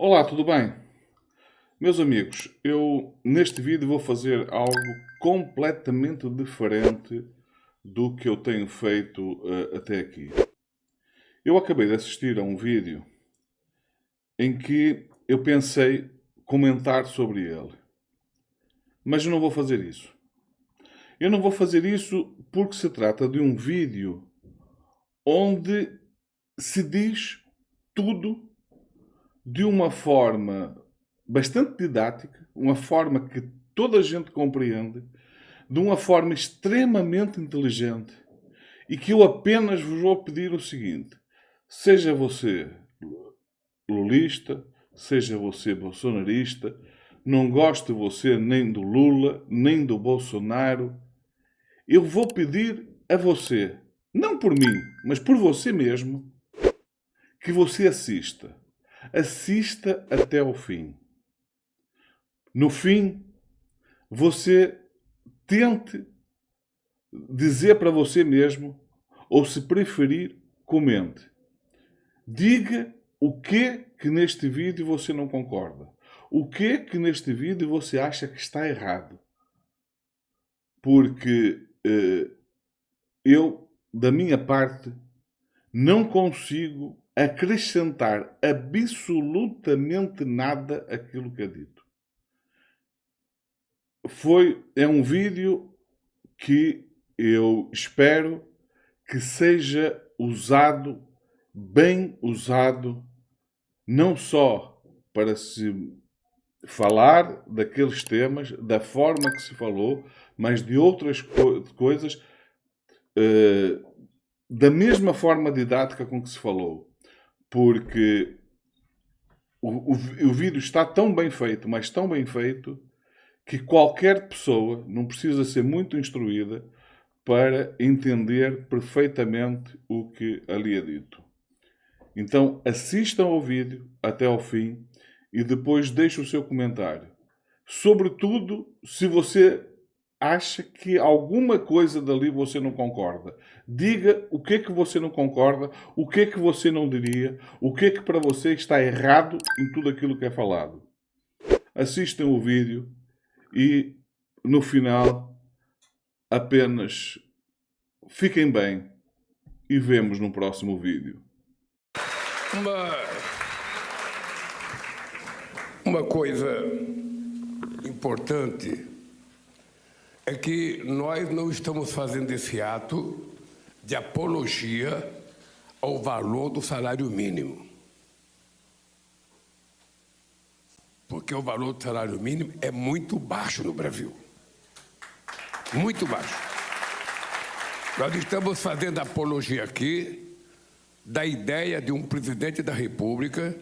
Olá, tudo bem? Meus amigos, eu neste vídeo vou fazer algo completamente diferente do que eu tenho feito até aqui. Eu acabei de assistir a um vídeo em que eu pensei comentar sobre ele, mas eu não vou fazer isso. Eu não vou fazer isso porque se trata de um vídeo onde se diz tudo de uma forma bastante didática, uma forma que toda a gente compreende, de uma forma extremamente inteligente, e que eu apenas vos vou pedir o seguinte: seja você lulista, seja você bolsonarista, não goste você nem do Lula, nem do Bolsonaro, eu vou pedir a você, não por mim, mas por você mesmo, que você assista. Assista até ao fim. No fim, você tente dizer para você mesmo, ou se preferir, comente. Diga o que neste vídeo você não concorda. O que neste vídeo você acha que está errado. Porque eu, da minha parte, não consigo acrescentar absolutamente nada àquilo que é dito. É um vídeo que eu espero que seja usado, bem usado, não só para se falar daqueles temas, da forma que se falou, mas de outras coisas, da mesma forma didática com que se falou. Porque o vídeo está tão bem feito, mas tão bem feito, que qualquer pessoa não precisa ser muito instruída para entender perfeitamente o que ali é dito. Então assistam ao vídeo até ao fim e depois deixem o seu comentário. Sobretudo, se você acha que alguma coisa dali você não concorda. Diga o que é que você não concorda, o que é que você não diria, o que é que para você está errado em tudo aquilo que é falado. Assistam o vídeo e, no final, apenas fiquem bem e vemos no próximo vídeo. Uma coisa importante é que nós não estamos fazendo esse ato de apologia ao valor do salário mínimo. Porque o valor do salário mínimo é muito baixo no Brasil. Muito baixo. Nós estamos fazendo apologia aqui da ideia de um presidente da República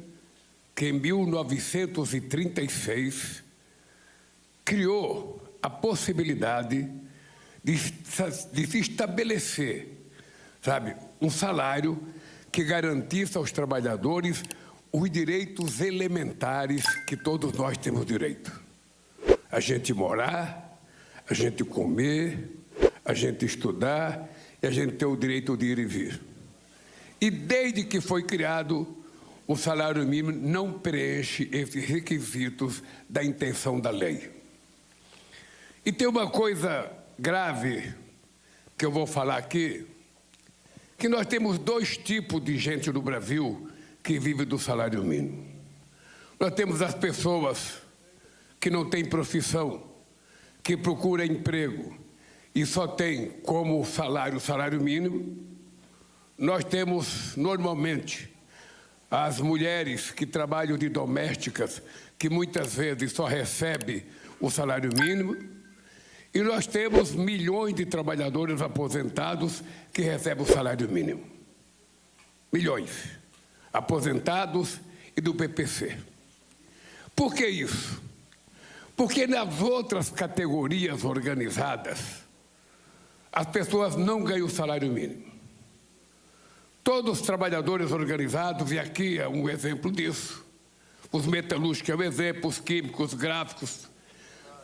que, em 1936, criou a possibilidade de se estabelecer, um salário que garantisse aos trabalhadores os direitos elementares que todos nós temos direito. A gente morar, a gente comer, a gente estudar e a gente ter o direito de ir e vir. E desde que foi criado, o salário mínimo não preenche esses requisitos da intenção da lei. E tem uma coisa grave que eu vou falar aqui, que nós temos dois tipos de gente no Brasil que vive do salário mínimo. Nós temos as pessoas que não têm profissão, que procuram emprego e só tem como salário o salário mínimo. Nós temos, normalmente, as mulheres que trabalham de domésticas, que muitas vezes só recebem o salário mínimo. E nós temos milhões de trabalhadores aposentados que recebem o salário mínimo. Milhões. Aposentados e do PPC. Por que isso? Porque nas outras categorias organizadas, as pessoas não ganham o salário mínimo. Todos os trabalhadores organizados, e aqui é um exemplo disso, os metalúrgicos é um exemplo, os químicos, os gráficos,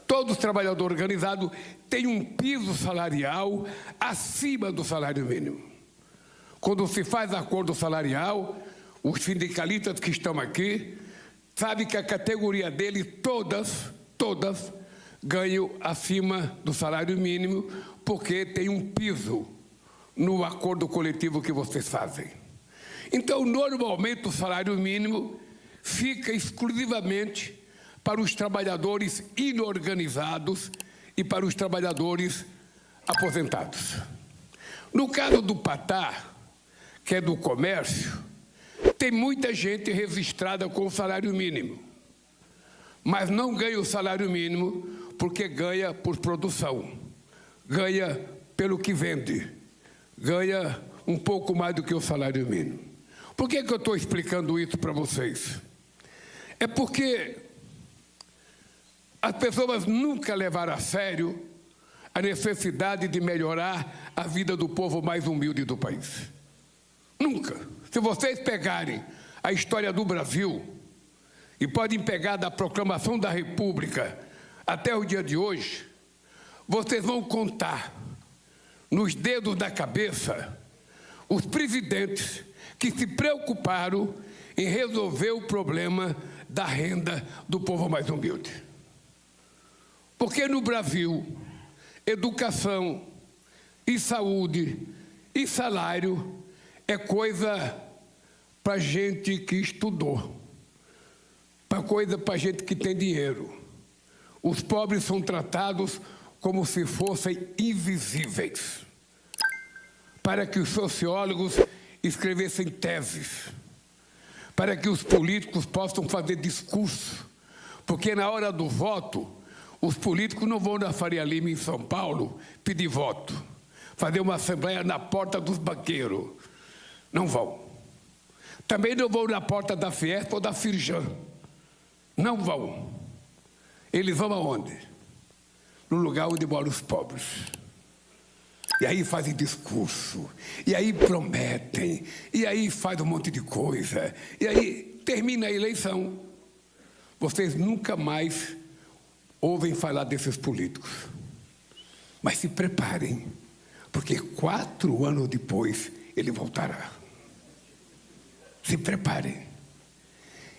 todos os trabalhadores organizados têm um piso salarial acima do salário mínimo. Quando se faz acordo salarial, os sindicalistas que estão aqui sabe que a categoria dele, todas ganham acima do salário mínimo, porque tem um piso no acordo coletivo que vocês fazem. Então, normalmente, o salário mínimo fica exclusivamente para os trabalhadores inorganizados e para os trabalhadores aposentados. No caso do Patá, que é do comércio, tem muita gente registrada com o salário mínimo, mas não ganha o salário mínimo porque ganha por produção, ganha pelo que vende, ganha um pouco mais do que o salário mínimo. Por que eu estou explicando isso para vocês? É porque as pessoas nunca levaram a sério a necessidade de melhorar a vida do povo mais humilde do país. Nunca. Se vocês pegarem a história do Brasil, e podem pegar da proclamação da República até o dia de hoje, vocês vão contar nos dedos da cabeça os presidentes que se preocuparam em resolver o problema da renda do povo mais humilde. Porque no Brasil, educação e saúde e salário é coisa para gente que estudou, para gente que tem dinheiro. Os pobres são tratados como se fossem invisíveis, para que os sociólogos escrevessem teses, para que os políticos possam fazer discurso, porque na hora do voto, os políticos não vão na Faria Lima, em São Paulo, pedir voto, fazer uma assembleia na porta dos banqueiros. Não vão. Também não vão na porta da Fiesp ou da Firjan. Não vão. Eles vão aonde? No lugar onde moram os pobres. E aí fazem discurso, e aí prometem, e aí faz um monte de coisa, e aí termina a eleição. Vocês nunca mais ouvem falar desses políticos. Mas se preparem, porque 4 anos depois ele voltará. Se preparem.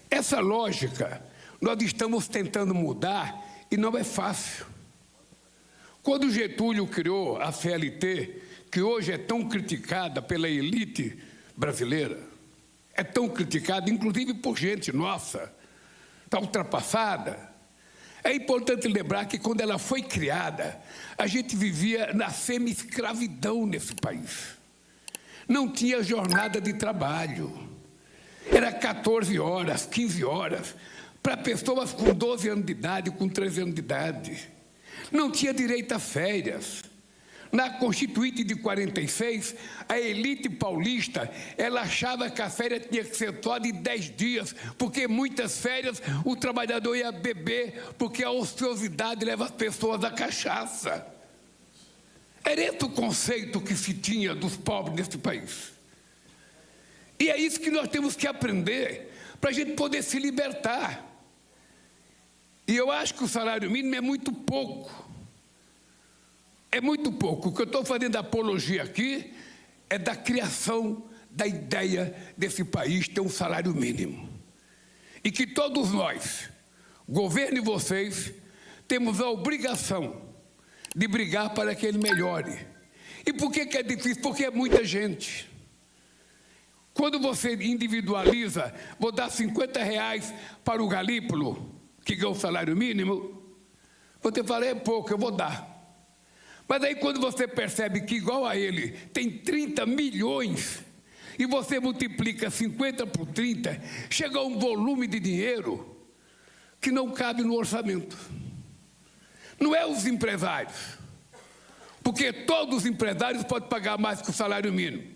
Essa lógica nós estamos tentando mudar e não é fácil. Quando Getúlio criou a CLT, que hoje é tão criticada pela elite brasileira, é tão criticada, inclusive por gente nossa, está ultrapassada. É importante lembrar que quando ela foi criada, a gente vivia na semi-escravidão nesse país. Não tinha jornada de trabalho. Era 14 horas, 15 horas, para pessoas com 12 anos de idade, com 13 anos de idade. Não tinha direito a férias. Na Constituinte de 46, a elite paulista, ela achava que a férias tinha que ser só de 10 dias, porque muitas férias o trabalhador ia beber, porque a ociosidade leva as pessoas à cachaça. Era esse o conceito que se tinha dos pobres nesse país. E é isso que nós temos que aprender, para a gente poder se libertar. E eu acho que o salário mínimo é muito pouco. É muito pouco. O que eu estou fazendo apologia aqui é da criação da ideia desse país ter um salário mínimo. E que todos nós, governo e vocês, temos a obrigação de brigar para que ele melhore. E por que é difícil? Porque é muita gente. Quando você individualiza, vou dar R$50 para o Galípolo, que ganha o salário mínimo, você fala, é pouco, eu vou dar. Mas aí quando você percebe que igual a ele tem 30 milhões, e você multiplica 50 por 30, chega a um volume de dinheiro que não cabe no orçamento. Não é os empresários, porque todos os empresários podem pagar mais que o salário mínimo.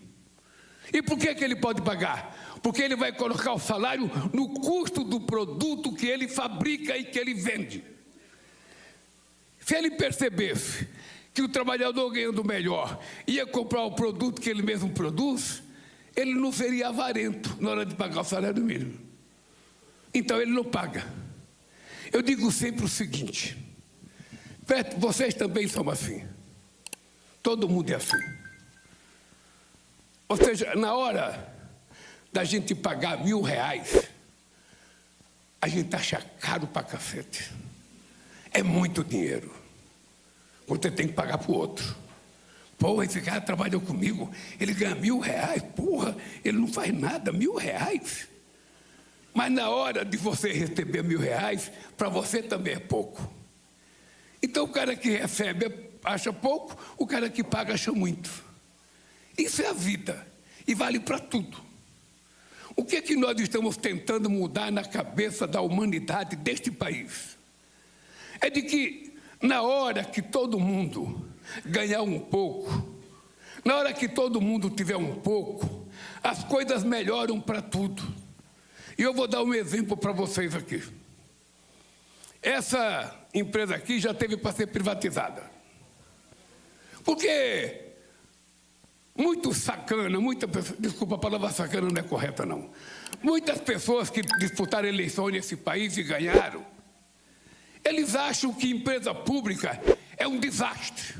E por que ele pode pagar? Porque ele vai colocar o salário no custo do produto que ele fabrica e que ele vende. Se ele percebesse que o trabalhador ganhando melhor ia comprar o produto que ele mesmo produz, ele não seria avarento na hora de pagar o salário mínimo. Então ele não paga. Eu digo sempre o seguinte, vocês também são assim. Todo mundo é assim. Ou seja, na hora da gente pagar R$1.000, a gente acha caro pra cacete. É muito dinheiro. Você tem que pagar pro outro. Pô, esse cara trabalhou comigo, ele ganha R$1.000. Porra, ele não faz nada, R$1.000. Mas na hora de você receber R$1.000, para você também é pouco. Então o cara que recebe acha pouco, o cara que paga acha muito. Isso é a vida e vale para tudo. O que é que nós estamos tentando mudar na cabeça da humanidade deste país? É de que na hora que todo mundo ganhar um pouco, na hora que todo mundo tiver um pouco, as coisas melhoram para tudo. E eu vou dar um exemplo para vocês aqui. Essa empresa aqui já teve para ser privatizada. Porque muito sacana, desculpa, a palavra sacana não é correta, não. Muitas pessoas que disputaram eleições nesse país e ganharam, eles acham que empresa pública é um desastre,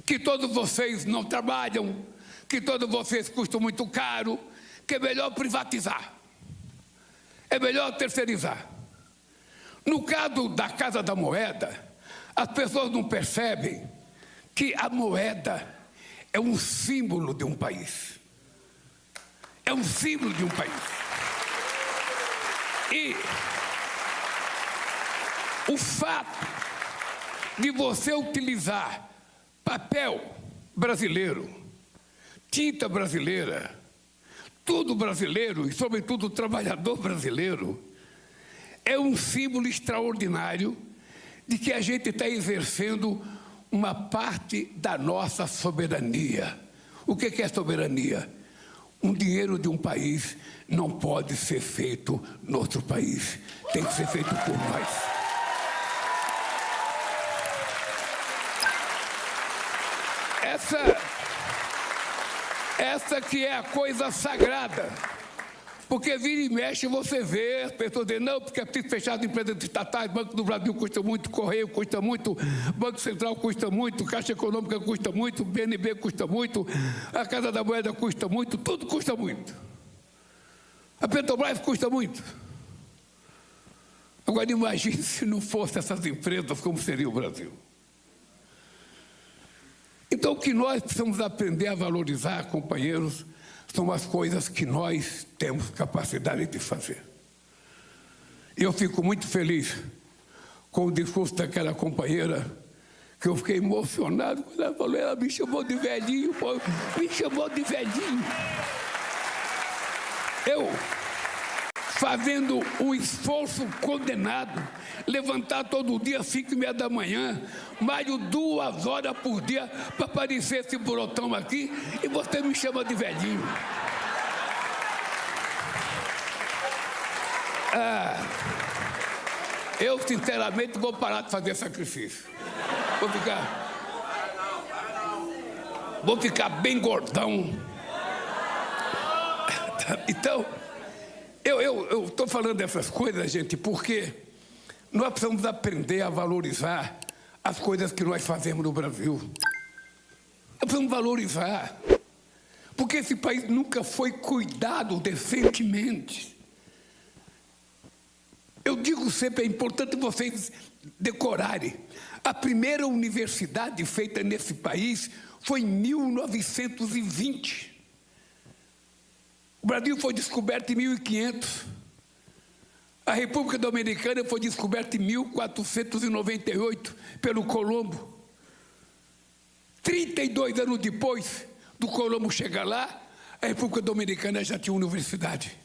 que todos vocês não trabalham, que todos vocês custam muito caro, que é melhor privatizar, é melhor terceirizar. No caso da Casa da Moeda, as pessoas não percebem que a moeda é um símbolo de um país. É um símbolo de um país. E o fato de você utilizar papel brasileiro, tinta brasileira, tudo brasileiro e, sobretudo, o trabalhador brasileiro, é um símbolo extraordinário de que a gente está exercendo uma parte da nossa soberania. O que é soberania? Um dinheiro de um país não pode ser feito no outro país. Tem que ser feito por nós. Essa que é a coisa sagrada. Porque vira e mexe, você vê as pessoas dizendo, não, porque é preciso fechar as empresas estatais, Banco do Brasil custa muito, Correio custa muito, Banco Central custa muito, Caixa Econômica custa muito, BNB custa muito, a Casa da Moeda custa muito, tudo custa muito. A Petrobras custa muito. Agora imagine se não fossem essas empresas, como seria o Brasil. Então o que nós precisamos aprender a valorizar, companheiros, são as coisas que nós temos capacidade de fazer. E eu fico muito feliz com o discurso daquela companheira, que eu fiquei emocionado quando ela falou, ela me chamou de velhinho, me chamou de velhinho. Eu, fazendo um esforço condenado, levantar todo dia às 5h30 da manhã, mais de 2 horas por dia para aparecer esse brotão aqui, e você me chama de velhinho. Eu, sinceramente, vou parar de fazer sacrifício. Vou ficar bem gordão. Então, eu estou falando dessas coisas, gente, porque nós precisamos aprender a valorizar as coisas que nós fazemos no Brasil. Nós precisamos valorizar, porque esse país nunca foi cuidado decentemente. Eu digo sempre, é importante vocês decorarem. A primeira universidade feita nesse país foi em 1920. O Brasil foi descoberto em 1500. A República Dominicana foi descoberta em 1498 pelo Colombo. 32 anos depois do Colombo chegar lá, a República Dominicana já tinha universidade.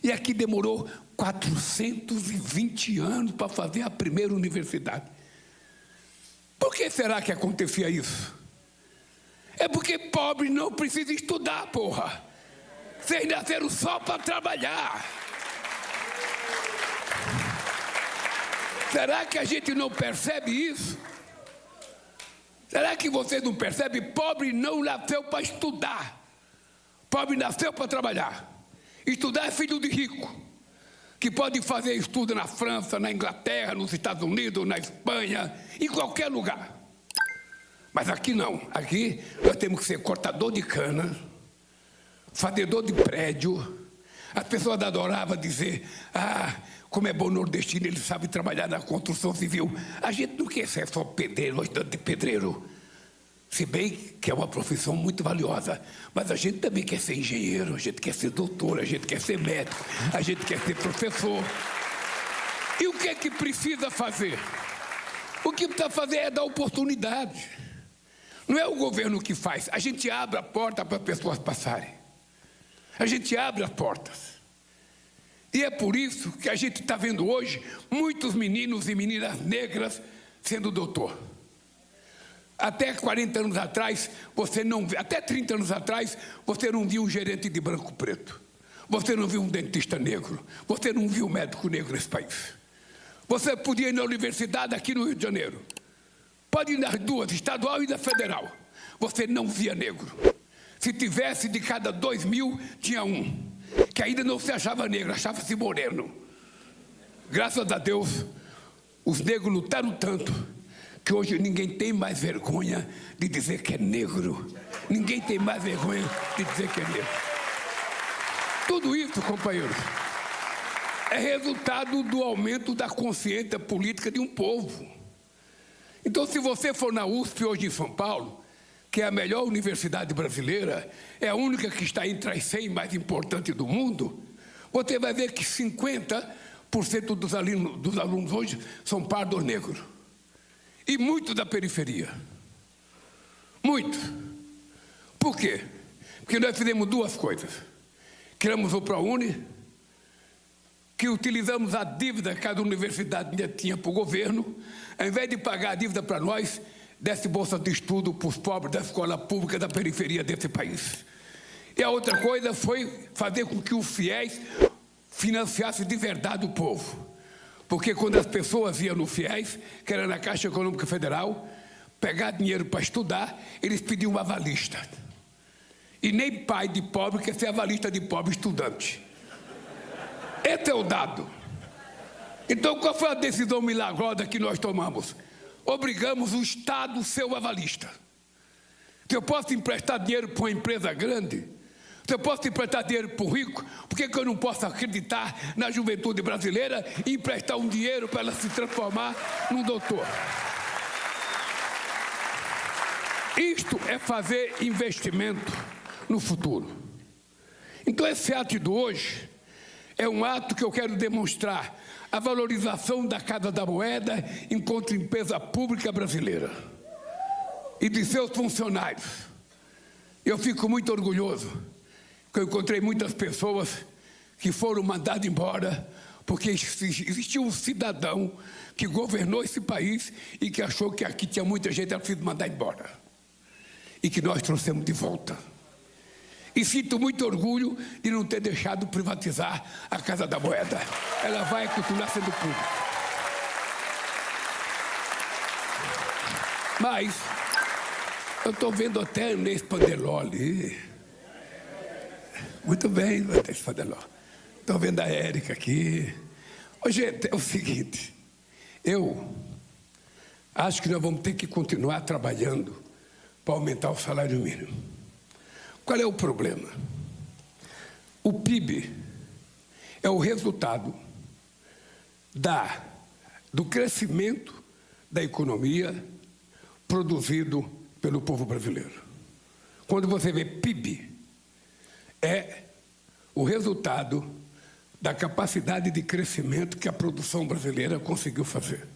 E aqui demorou 420 anos para fazer a primeira universidade. Por que será que acontecia isso? É porque pobre não precisa estudar, porra. Vocês nasceram só para trabalhar. Será que a gente não percebe isso? Será que vocês não percebem? Pobre não nasceu para estudar. Pobre nasceu para trabalhar. Estudar é filho de rico, que pode fazer estudo na França, na Inglaterra, nos Estados Unidos, na Espanha, em qualquer lugar. Mas aqui não. Aqui nós temos que ser cortador de cana, fazedor de prédio. As pessoas adoravam dizer, como é bom nordestino, ele sabe trabalhar na construção civil. A gente não quer ser só pedreiro, ajudante de pedreiro. Se bem que é uma profissão muito valiosa, mas a gente também quer ser engenheiro, a gente quer ser doutor, a gente quer ser médico, a gente quer ser professor. E o que é que precisa fazer? O que precisa fazer é dar oportunidade. Não é o governo que faz, a gente abre a porta para as pessoas passarem. A gente abre as portas. E é por isso que a gente está vendo hoje muitos meninos e meninas negras sendo doutor. Até 40 anos atrás, até 30 anos atrás, você não viu um gerente de branco preto. Você não viu um dentista negro. Você não viu um médico negro nesse país. Você podia ir na universidade aqui no Rio de Janeiro. Pode ir nas duas, estadual e da federal. Você não via negro. Se tivesse, de cada 2.000, tinha um. Que ainda não se achava negro, achava-se moreno. Graças a Deus, os negros lutaram tanto que hoje ninguém tem mais vergonha de dizer que é negro. Ninguém tem mais vergonha de dizer que é negro. Tudo isso, companheiros, é resultado do aumento da consciência política de um povo. Então, se você for na USP hoje em São Paulo, que é a melhor universidade brasileira, é a única que está entre as 100 mais importantes do mundo, você vai ver que 50% dos alunos hoje são pardos negros. E muitos da periferia. Muitos. Por quê? Porque nós fizemos duas coisas. Criamos o ProUni, que utilizamos a dívida que a universidade tinha para o governo, ao invés de pagar a dívida para nós, desse bolsa de estudo para os pobres da escola pública da periferia desse país. E a outra coisa foi fazer com que os fiéis financiassem de verdade o povo. Porque quando as pessoas iam no FIES, que era na Caixa Econômica Federal, pegar dinheiro para estudar, eles pediam uma avalista. E nem pai de pobre quer ser avalista de pobre estudante. Esse é o dado. Então, qual foi a decisão milagrosa que nós tomamos? Obrigamos o Estado a ser o avalista. Se eu posso emprestar dinheiro para uma empresa grande, se eu posso emprestar dinheiro para o rico, por que eu não posso acreditar na juventude brasileira e emprestar um dinheiro para ela se transformar num doutor? Isto é fazer investimento no futuro. Então, esse ato de hoje é um ato que eu quero demonstrar a valorização da Casa da Moeda enquanto empresa pública brasileira e de seus funcionários. Eu fico muito orgulhoso, porque eu encontrei muitas pessoas que foram mandadas embora porque existia um cidadão que governou esse país e que achou que aqui tinha muita gente a preciso mandar embora. E que nós trouxemos de volta. E sinto muito orgulho de não ter deixado privatizar a Casa da Moeda. Ela vai continuar sendo pública. Mas eu estou vendo até Inês Pandeloli. Muito bem, Inês Pandeloli. Estou vendo a Érica aqui. Ô, gente, é o seguinte. Eu acho que nós vamos ter que continuar trabalhando para aumentar o salário mínimo. Qual é o problema? O PIB é o resultado do crescimento da economia produzido pelo povo brasileiro. Quando você vê PIB, é o resultado da capacidade de crescimento que a produção brasileira conseguiu fazer.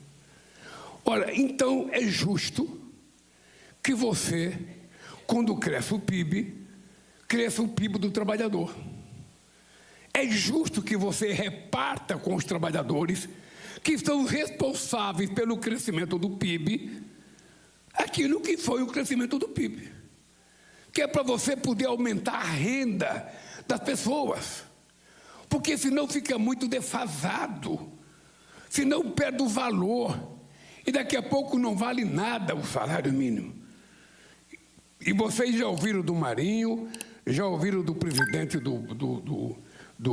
Ora, então é justo que você, quando cresce o PIB, cresça o PIB do trabalhador. É justo que você reparta com os trabalhadores que são responsáveis pelo crescimento do PIB aquilo que foi o crescimento do PIB. Que é para você poder aumentar a renda das pessoas. Porque senão fica muito defasado. Senão perde o valor. E daqui a pouco não vale nada o salário mínimo. E vocês já ouviram do Marinho, já ouviram do presidente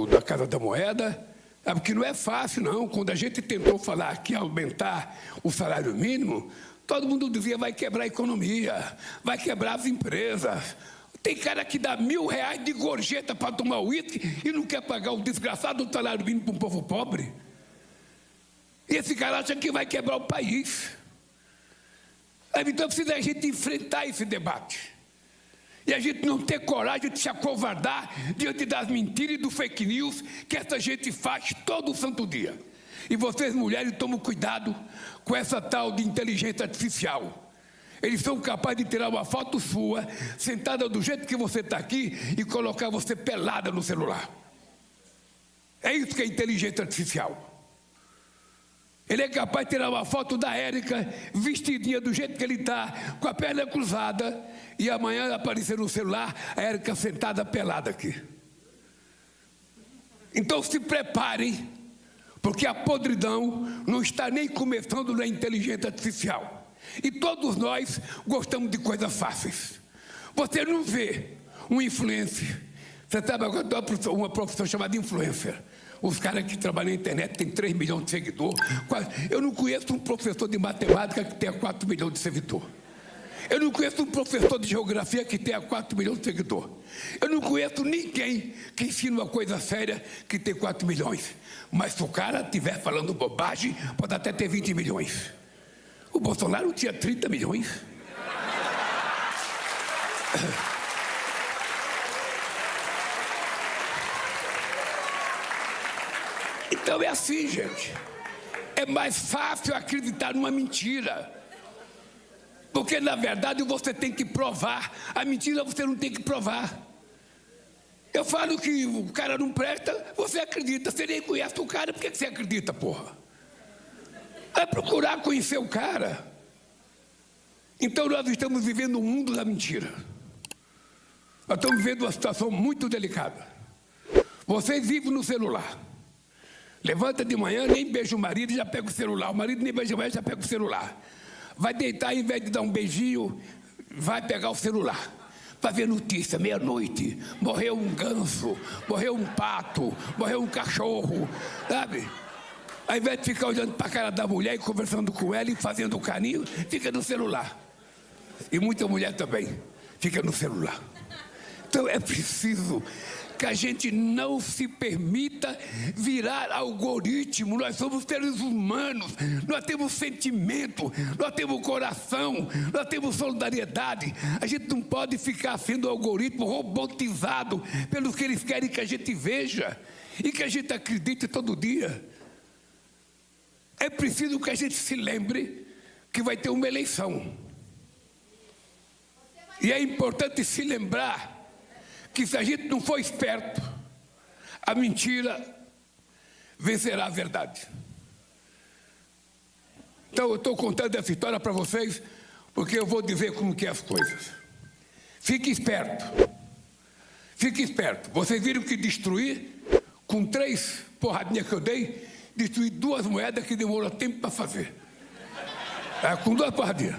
da Casa da Moeda, porque não é fácil, não. Quando a gente tentou falar que aumentar o salário mínimo, todo mundo dizia vai quebrar a economia, vai quebrar as empresas. Tem cara que dá R$1.000 de gorjeta para tomar uísque e não quer pagar o desgraçado do salário mínimo para um povo pobre. E esse cara acha que vai quebrar o país. Então precisa a gente enfrentar esse debate. E a gente não ter coragem de se acovardar diante das mentiras e do fake news que essa gente faz todo santo dia. E vocês, mulheres, tomem cuidado com essa tal de inteligência artificial. Eles são capazes de tirar uma foto sua, sentada do jeito que você está aqui, e colocar você pelada no celular. É isso que é inteligência artificial. Ele é capaz de tirar uma foto da Érica, vestidinha do jeito que ele está, com a perna cruzada, e amanhã aparecer no celular a Érica sentada pelada aqui. Então se preparem, porque a podridão não está nem começando na inteligência artificial. E todos nós gostamos de coisas fáceis. Você não vê um influencer. Você sabe agora uma profissão chamada influencer. Os caras que trabalham na internet têm 3 milhões de seguidores. Eu não conheço um professor de matemática que tenha 4 milhões de seguidores. Eu não conheço um professor de geografia que tenha 4 milhões de seguidores. Eu não conheço ninguém que ensine uma coisa séria que tem 4 milhões. Mas se o cara estiver falando bobagem, pode até ter 20 milhões. O Bolsonaro tinha 30 milhões. Então é assim, gente. É mais fácil acreditar numa mentira. Porque, na verdade, você tem que provar. A mentira você não tem que provar. Eu falo que o cara não presta, você acredita. Você nem conhece o cara, por que você acredita, porra? Vai procurar conhecer o cara. Então nós estamos vivendo um mundo da mentira. Nós estamos vivendo uma situação muito delicada. Vocês vivem no celular. Levanta de manhã, nem beija o marido, já pega o celular. O marido nem beija a mulher, já pega o celular. Vai deitar, ao invés de dar um beijinho, vai pegar o celular. Vai ver notícia, meia-noite. Morreu um ganso, morreu um pato, morreu um cachorro, sabe? Ao invés de ficar olhando para a cara da mulher e conversando com ela e fazendo carinho, fica no celular. E muita mulher também fica no celular. Então é preciso que a gente não se permita virar algoritmo. Nós somos seres humanos, nós temos sentimento, nós temos coração, nós temos solidariedade. A gente não pode ficar sendo algoritmo robotizado pelos que eles querem que a gente veja e que a gente acredite todo dia. É preciso que a gente se lembre que vai ter uma eleição. E é importante se lembrar que se a gente não for esperto, a mentira vencerá a verdade. Então eu estou contando essa história para vocês, porque eu vou dizer como que é as coisas. Fique esperto. Fique esperto. Vocês viram que destruir, com 3 porradinhas que eu dei, destruir 2 moedas que demorou tempo para fazer. Com 2 porradinhas.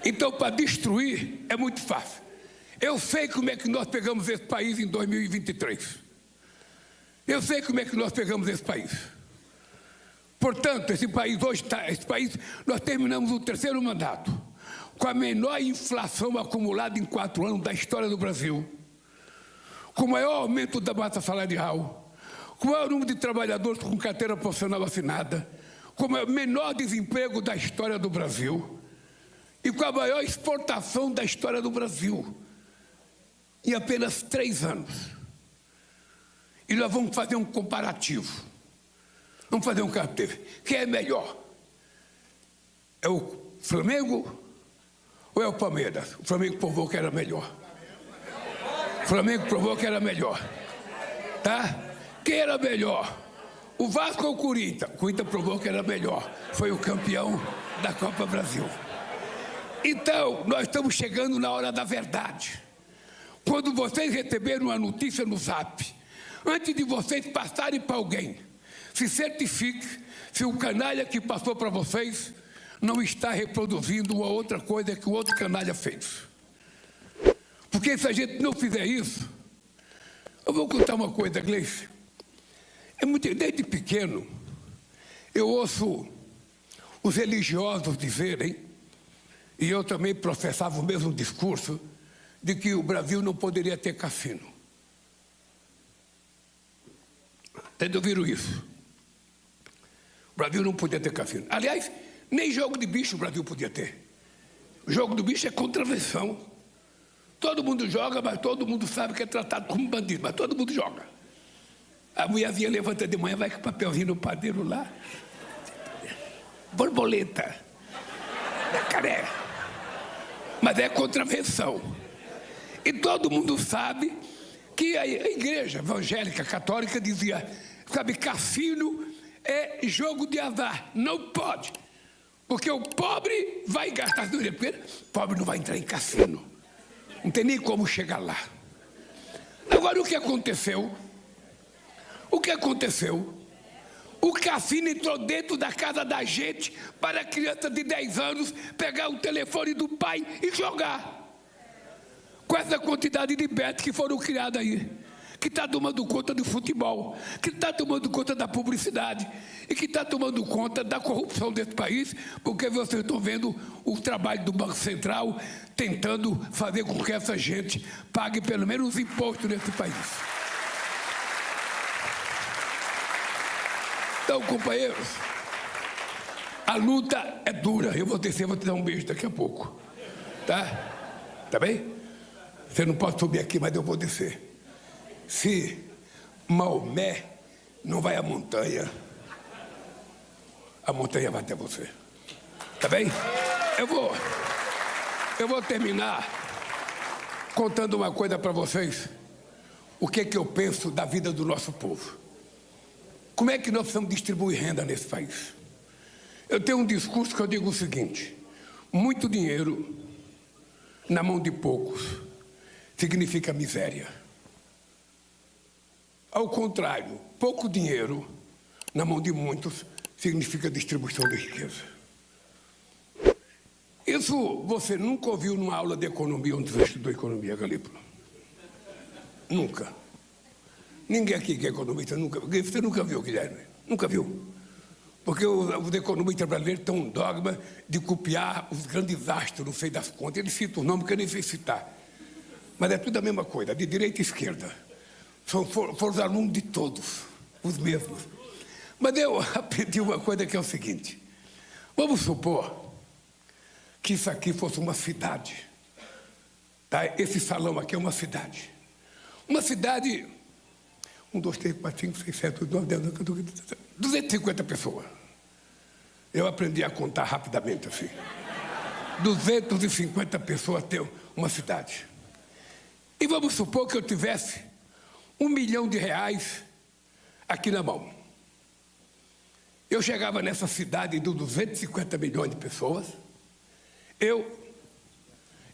Então, para destruir, é muito fácil. Eu sei como é que nós pegamos esse país em 2023. Eu sei como é que nós pegamos esse país. Portanto, esse país hoje nós terminamos o 3º mandato com a menor inflação acumulada em 4 anos da história do Brasil, com o maior aumento da massa salarial, com o maior número de trabalhadores com carteira profissional assinada, com o menor desemprego da história do Brasil e com a maior exportação da história do Brasil. Em apenas 3 anos. E nós vamos fazer um comparativo. Vamos fazer um carteiro. Quem é melhor? É o Flamengo ou é o Palmeiras? O Flamengo provou que era melhor. O Flamengo provou que era melhor. Tá? Quem era melhor? O Vasco ou o Corinthians? O Corinthians provou que era melhor. Foi o campeão da Copa Brasil. Então, nós estamos chegando na hora da verdade. Quando vocês receberem uma notícia no Zap, antes de vocês passarem para alguém, se certifique se o canalha que passou para vocês não está reproduzindo uma outra coisa que o outro canalha fez. Porque se a gente não fizer isso, eu vou contar uma coisa, Gleice. Desde pequeno, eu ouço os religiosos dizerem, e eu também professava o mesmo discurso, de que o Brasil não poderia ter cassino. Vocês ouviram isso? O Brasil não podia ter cassino. Aliás, nem jogo de bicho o Brasil podia ter. O jogo do bicho é contravenção. Todo mundo joga, mas todo mundo sabe que é tratado como bandido, mas todo mundo joga. A mulherzinha levanta de manhã, vai com o papelzinho no padeiro lá. Borboleta. Jacaré. Mas é contravenção. E todo mundo sabe que a igreja evangélica católica dizia, sabe, cassino é jogo de azar, não pode. Porque o pobre vai gastar dinheiro, porque o pobre não vai entrar em cassino. Não tem nem como chegar lá. Agora, o que aconteceu? O que aconteceu? O cassino entrou dentro da casa da gente para a criança de 10 anos pegar o telefone do pai e jogar. Com essa quantidade de bets que foram criadas aí, que está tomando conta do futebol, que está tomando conta da publicidade e que está tomando conta da corrupção desse país, porque vocês estão vendo o trabalho do Banco Central tentando fazer com que essa gente pague pelo menos os impostos nesse país. Então, companheiros, a luta é dura. Eu vou descer, vou te dar um beijo daqui a pouco. Tá? Tá bem? Você não pode subir aqui, mas eu vou descer. Se Maomé não vai à montanha, a montanha vai até você. Tá bem? Eu vou terminar contando uma coisa para vocês. O que é que eu penso da vida do nosso povo? Como é que nós precisamos distribuir renda nesse país? Eu tenho um discurso que eu digo o seguinte: muito dinheiro na mão de poucos significa miséria. Ao contrário, pouco dinheiro na mão de muitos significa distribuição de riqueza. Isso você nunca ouviu numa aula de economia onde você estudou economia, Galípolo? Nunca. Ninguém aqui que é economista nunca viu. Você nunca viu, Guilherme? Nunca viu. Porque os economistas brasileiros têm um dogma de copiar os grandes astros, não sei das contas. Eles citam o nome que eu nem sei citar. Mas é tudo a mesma coisa, de direita e esquerda. Foram os alunos de todos, os mesmos. Mas eu aprendi uma coisa que é o seguinte. Vamos supor que isso aqui fosse uma cidade. Tá? Esse salão aqui é uma cidade. Uma cidade... 1, 2, 3, 4, 5, 6, 7, 8, 9, 10, 250 pessoas. Eu aprendi a contar rapidamente assim. 250 pessoas tem uma cidade. E vamos supor que eu tivesse R$1 milhão aqui na mão. Eu chegava nessa cidade de 250 milhões de pessoas. Eu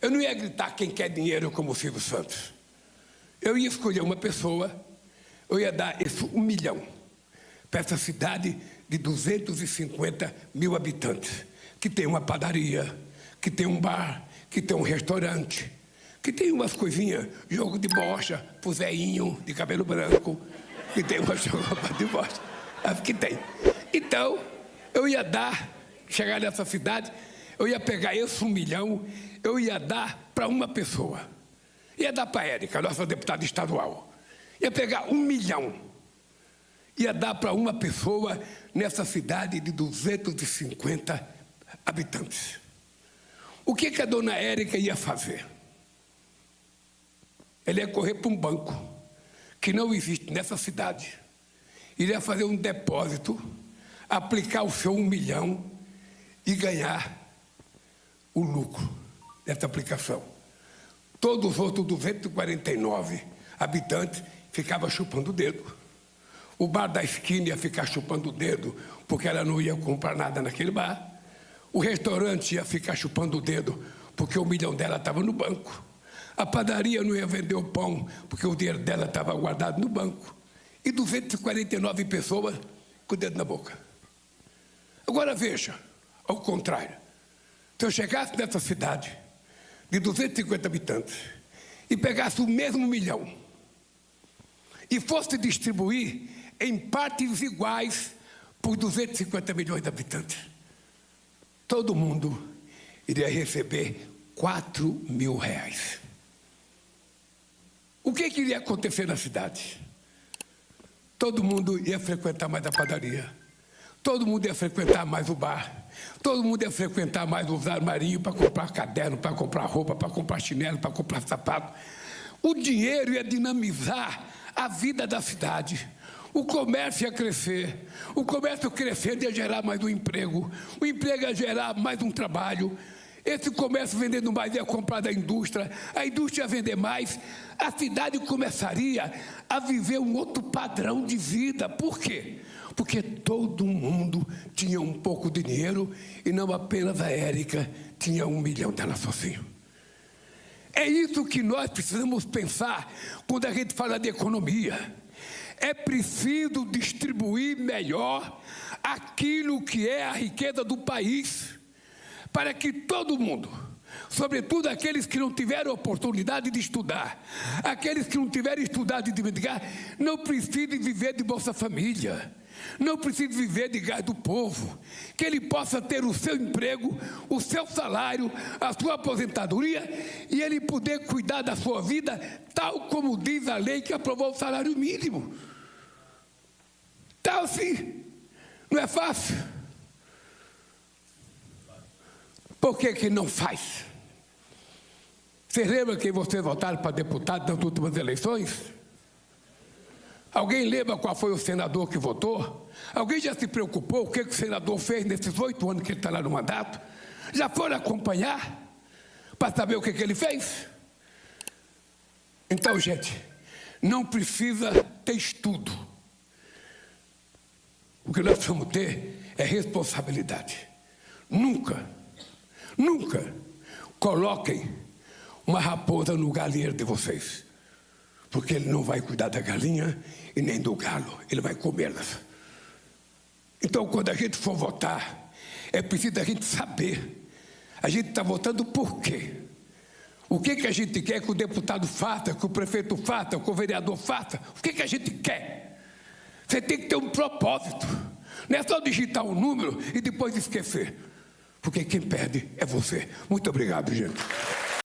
não ia gritar quem quer dinheiro como o Silvio Santos. Eu ia escolher uma pessoa. Eu ia dar esse 1 milhão para essa cidade de 250 mil habitantes, que tem uma padaria, que tem um bar, que tem um restaurante, que tem umas coisinhas, jogo de bocha, pro Zéinho de cabelo branco, que tem uma jogo de bocha, que tem. Então, eu ia chegar nessa cidade, eu ia pegar esse 1 milhão, eu ia dar para uma pessoa. Ia dar para a Érica, nossa deputada estadual. Ia pegar 1 milhão, ia dar para uma pessoa nessa cidade de 250 habitantes. O que a dona Érica ia fazer? Ela ia correr para um banco, que não existe nessa cidade. Iria fazer um depósito, aplicar o seu 1 milhão e ganhar o lucro dessa aplicação. Todos os outros 249 habitantes ficava chupando o dedo. O bar da esquina ia ficar chupando o dedo, porque ela não ia comprar nada naquele bar. O restaurante ia ficar chupando o dedo, porque o 1 milhão dela estava no banco. A padaria não ia vender o pão, porque o dinheiro dela estava guardado no banco. E 249 pessoas com o dedo na boca. Agora veja, ao contrário. Se eu chegasse nessa cidade de 250 habitantes e pegasse o mesmo 1 milhão e fosse distribuir em partes iguais por 250 milhões de habitantes, todo mundo iria receber R$4 mil. o que iria acontecer na cidade? Todo mundo ia frequentar mais a padaria. Todo mundo ia frequentar mais o bar. Todo mundo ia frequentar mais os armarinhos para comprar caderno, para comprar roupa, para comprar chinelo, para comprar sapato. O dinheiro ia dinamizar a vida da cidade. O comércio ia crescer. O comércio crescendo ia gerar mais um emprego. O emprego ia gerar mais um trabalho. Esse comércio vendendo mais ia comprar da indústria. A indústria ia vender mais. A cidade começaria a viver um outro padrão de vida. Por quê? Porque todo mundo tinha um pouco de dinheiro e não apenas a Érica tinha 1 milhão dela sozinho. É isso que nós precisamos pensar quando a gente fala de economia. É preciso distribuir melhor aquilo que é a riqueza do país, para que todo mundo, sobretudo aqueles que não tiveram oportunidade de estudar, aqueles que não tiveram estudado e de investigar, não precisem viver de Bolsa Família, não precisem viver de gás do povo, que ele possa ter o seu emprego, o seu salário, a sua aposentadoria e ele poder cuidar da sua vida, tal como diz a lei que aprovou o salário mínimo. Tal sim, não é fácil. Por que não faz? Você lembra que vocês votaram para deputado nas últimas eleições? Alguém lembra qual foi o senador que votou? Alguém já se preocupou o que o senador fez nesses 8 anos que ele está lá no mandato? Já foram acompanhar para saber o que ele fez? Então, gente, não precisa ter estudo. O que nós vamos ter é responsabilidade. Nunca coloquem uma raposa no galinheiro de vocês, porque ele não vai cuidar da galinha e nem do galo, ele vai comê-las. Então, quando a gente for votar, é preciso a gente saber. A gente está votando por quê? O que a gente quer que o deputado faça, que o prefeito faça, que o vereador faça? O que a gente quer? Você tem que ter um propósito. Não é só digitar um número e depois esquecer. Porque quem perde é você. Muito obrigado, gente.